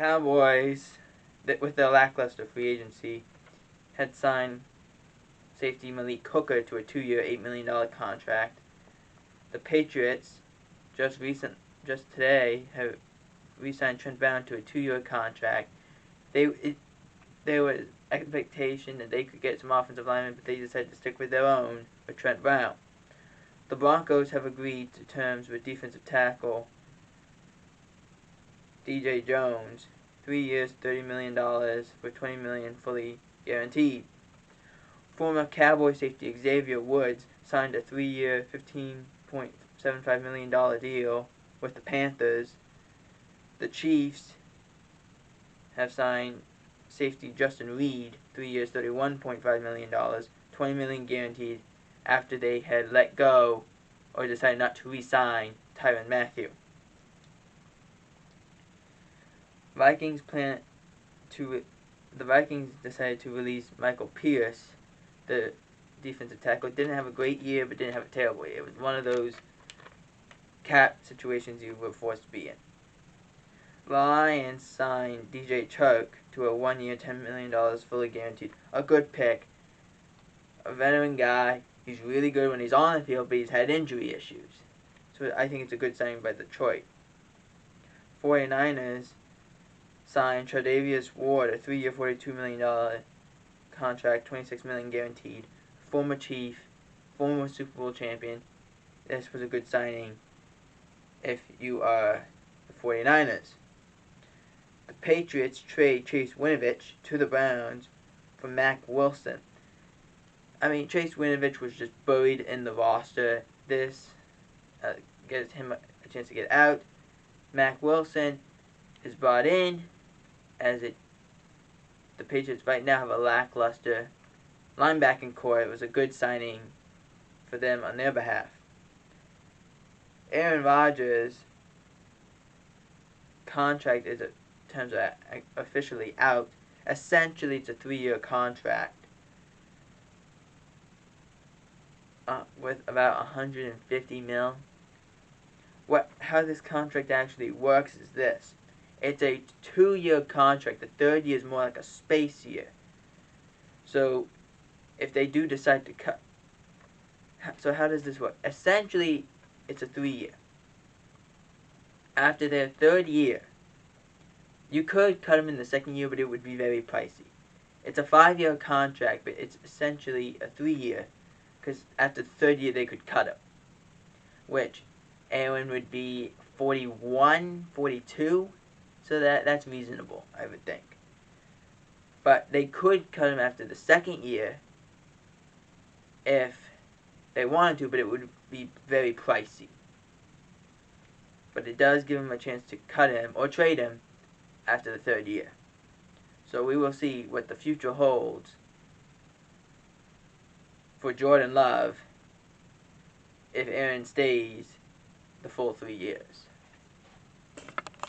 Cowboys, with their lackluster free agency, had signed safety Malik Hooker to a 2-year, $8 million contract. The Patriots, just today, have re-signed Trent Brown to a 2-year contract. There was expectation that they could get some offensive linemen, but they decided to stick with their own for Trent Brown. The Broncos have agreed to terms with defensive tackle DJ Jones, 3 years, $30 million, for $20 million fully guaranteed. Former Cowboy safety Xavier Woods signed a 3-year, $15.75 million deal with the Panthers. The Chiefs have signed safety Justin Reed, 3 years, $31.5 million, $20 million guaranteed, after they had let go or decided not to re-sign Tyrann Mathieu. The Vikings decided to release Michael Pierce, the defensive tackle. Didn't have a great year, but didn't have a terrible year. It was one of those cap situations you were forced to be in. The Lions signed DJ Chark to a 1-year, $10 million fully guaranteed. A good pick. A veteran guy. He's really good when he's on the field, but he's had injury issues. So I think it's a good signing by Detroit. 49ers signed Tre'Davious Ward, a 3-year, $42 million contract, $26 million guaranteed. Former Chief, former Super Bowl champion. This was a good signing if you are the 49ers. The Patriots trade Chase Winovich to the Browns for Mack Wilson. I mean, Chase Winovich was just buried in the roster. This gives him a chance to get out. Mack Wilson is brought in as the Patriots right now have a lackluster linebacking core. It was a good signing for them on their behalf. Aaron Rodgers' contract terms are officially out. Essentially, it's a 3-year contract with about $150 million. How this contract actually works is this. It's a 2-year contract. The third year is more like a space year. So, if they do decide to cut... So how does this work? Essentially, it's a 3-year. After their third year, you could cut them in the second year, but it would be very pricey. It's a 5-year contract, but it's essentially a 3-year, because after the third year, they could cut him. Which, Aaron would be 41, 42, so that's reasonable, I would think. But they could cut him after the second year if they wanted to, but it would be very pricey. But it does give him a chance to cut him or trade him after the third year. So we will see what the future holds for Jordan Love if Aaron stays the full 3 years.